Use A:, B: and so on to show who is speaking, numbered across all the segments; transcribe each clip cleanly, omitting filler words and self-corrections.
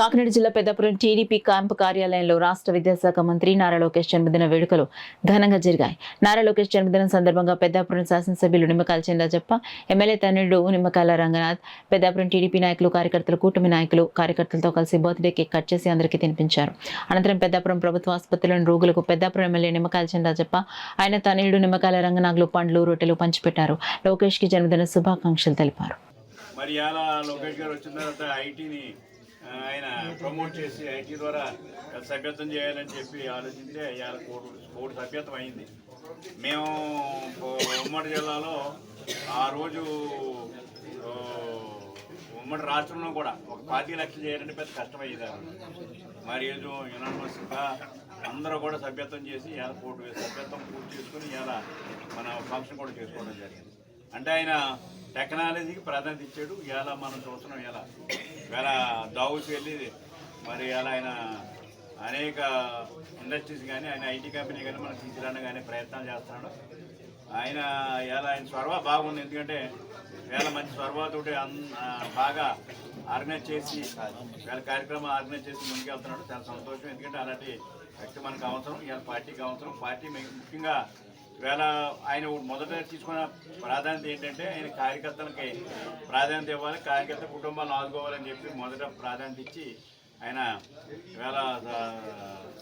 A: కాకినాడ జిల్లా Peddapuram TDP camp కార్యాలయంలో రాష్ట్ర విద్యాశాఖ మంత్రి నారా లోకేష్ జన్మదిన వేడుకలు ఘనంగా జరిగాయి. నారా లోకేష్ జన్మదినం సందర్భంగా పెద్దాపురం శాసనసభ్యులు నిమ్మకాయల చినరాజప్ప, ఎమ్మెల్యే తనయుడు నిమ్మకాయల రంగనాథ్, పెద్దాపురం టీడీపీ నాయకులు, కార్యకర్తలు, కూటమి నాయకులు, కార్యకర్తలతో కలిసి బర్త్డే కేక్ కట్ చేసి అందరికీ తినిపించారు. అనంతరం పెద్దాపురం ప్రభుత్వ ఆసుపత్రిలోని రోగులకు పెద్దాపురం ఎమ్మెల్యే నిమ్మకాయల చినరాజప్ప, ఆయన తనయుడు నిమ్మకాయల రంగనాథ్లు పండ్లు, రొట్టెలు పంచిపెట్టారు. లోకేష్ కి జన్మదిన శుభాకాంక్షలు తెలిపారు.
B: మరి ఇలా లోకేష్ గారు వచ్చిన తర్వాత ఐటీని ఆయన ప్రమోట్ చేసి ఐటీ ద్వారా సభ్యత్వం చేయాలని చెప్పి ఆలోచించే ఇవాళ కోటి సభ్యత్వం అయింది. మేము ఉమ్మడి జిల్లాలో ఆ రోజు ఉమ్మడి రాష్ట్రంలో కూడా ఒక 25 లక్షలు చేయాలంటే పెద్ద కష్టమయ్యేది. మరి ఏదో యునానిమస్గా అందరూ కూడా సభ్యత్వం చేసి ఇవాళ కోటి సభ్యత్వం పూర్తి చేసుకుని ఇవాళ మన ఫంక్షన్ కూడా చేసుకోవడం జరిగింది. అంటే ఆయన టెక్నాలజీకి ప్రాధాన్యత ఇచ్చాడు. ఇలా మనం చూస్తున్నాం. ఇలా దావుస్ వెళ్ళి మరి ఇలా ఆయన అనేక ఇండస్ట్రీస్ కానీ ఆయన ఐటీ కంపెనీ కానీ మనం తీసుకురావడం కానీ ప్రయత్నాలు చేస్తున్నాడు. ఆయన స్వరవ బాగుంది. ఎందుకంటే మంచి స్వరవతోటి బాగా ఆర్గనైజ్ చేసి కార్యక్రమం ఆర్గనైజ్ చేసి ముందుకెళ్తున్నాడు. చాలా సంతోషం. ఎందుకంటే అలాంటి వ్యక్తి మనకు అవసరం. ఇవాళ పార్టీకి అవసరం. పార్టీ ముఖ్యంగా ఆయన మొదట తీసుకున్న ప్రాధాన్యత ఏంటంటే ఆయన కార్యకర్తలకి ప్రాధాన్యత ఇవ్వాలి, కార్యకర్త కుటుంబాలను ఆదుకోవాలని చెప్పి మొదట ప్రాధాన్యత ఇచ్చి ఆయన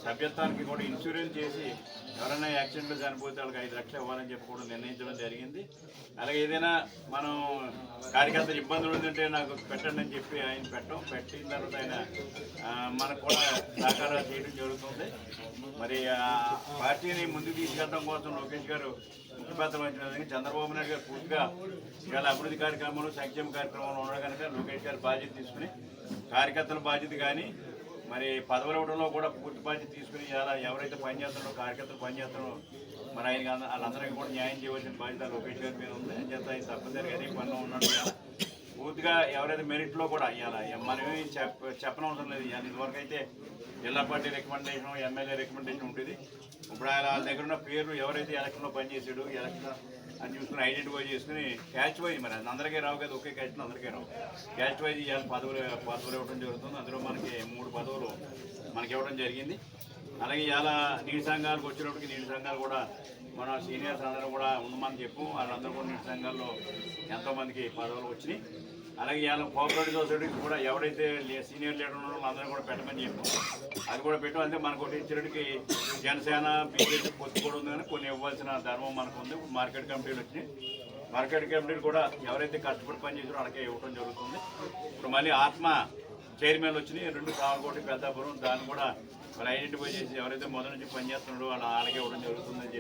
B: సభ్యత్వానికి కూడా ఇన్సూరెన్స్ చేసి ఎవరైనా యాక్సిడెంట్లో చనిపోతే వాళ్ళకి 5 లక్షలు ఇవ్వాలని చెప్పి కూడా నిర్ణయించడం జరిగింది. అలాగే ఏదైనా మనం కార్యకర్తలు ఇబ్బందులు ఉందంటే నాకు పెట్టండి అని చెప్పి ఆయన పెట్టిన తర్వాత ఆయన మనకు కూడా సహకారాలు చేయడం జరుగుతుంది. మరి పార్టీని ముందుకు తీసుకెళ్ళడం కోసం లోకేష్ గారు ముఖ్యపాత్ర వహించిన చంద్రబాబు నాయుడు గారు పూర్తిగా ఇవాళ అభివృద్ధి కార్యక్రమంలో సంక్షేమ కార్యక్రమంలో ఉండడం కనుక లోకేష్ గారు బాధ్యత తీసుకుని కార్యకర్తల బాధ్యత కానీ మరి పదవులు ఇవ్వడంలో కూడా పూర్తి బాధ్యత తీసుకుని ఎవరైతే పనిచేస్తున్నారో కార్యకర్తలు పనిచేస్తున్నారో మరి ఆయన వాళ్ళందరికీ కూడా న్యాయం చేయవలసిన బాధ్యత లోకేష్ గారి మీద ఉంది. అని చేత ఆయన తప్పనిసరిగా అదే పనిలో ఉన్నాడు. పూర్తిగా ఎవరైతే మెరిట్లో కూడా మనమేమి చెప్పనవసరం లేదు. ఇదివరకు అయితే జిల్లా పార్టీ రికమెండేషన్, ఎమ్మెల్యే రికమెండేషన్ ఉంటుంది. ఇప్పుడు ఆయన దగ్గర ఉన్న పేరు ఎవరైతే ఎలక్షన్లో పనిచేసాడు, ఎలక్షన్ అని చూసుకుని ఐడెంటిఫై చేసుకుని క్యాచ్ వైజ్ మరి అందరికీ రావు కదా, ఒకే క్యాచ్ అందరికీ రావు. క్యాచ్ వైజ్ ఇవాళ పదవులు ఇవ్వడం జరుగుతుంది. అందులో మనకి 3 పదవులు మనకి ఇవ్వడం జరిగింది. అలాగే ఇవాళ నీటి సంఘాలకు వచ్చినప్పటికీ నీటి సంఘాలు కూడా మన సీనియర్స్ అందరూ కూడా ఉండమని చెప్పు. వాళ్ళందరూ కూడా నీటి సంఘాల్లో ఎంతోమందికి పదవులు వచ్చినాయి. అలాగే ఇవాళ కోఆపరేటివ్ సొసైటీకి కూడా ఎవరైతే సీనియర్ లీడర్ ఉన్నారో అందరూ కూడా పెట్టమని చెప్పు. అది కూడా పెట్టు. అంటే మనకు ఇచ్చినట్టుకి జనసేన బీజేపీ పొత్తు కూడా ఉంది. కానీ కొన్ని ఇవ్వాల్సిన ధర్మం మనకు ఉంది. మార్కెట్ కమిటీలు వచ్చినాయి. మార్కెట్ కమిటీలు కూడా ఎవరైతే కష్టపడి పనిచేసారో వాళ్ళకే ఇవ్వడం జరుగుతుంది. ఇప్పుడు మళ్ళీ ఆత్మ చైర్మన్లు వచ్చినాయి 2 సావకోటి పెద్దాపురం. దాన్ని కూడా వాళ్ళు ఐడెంటిఫై చేసి ఎవరైతే మొదటి నుంచి పనిచేస్తున్నారో వాళ్ళకే ఇవ్వడం జరుగుతుందని చెప్పి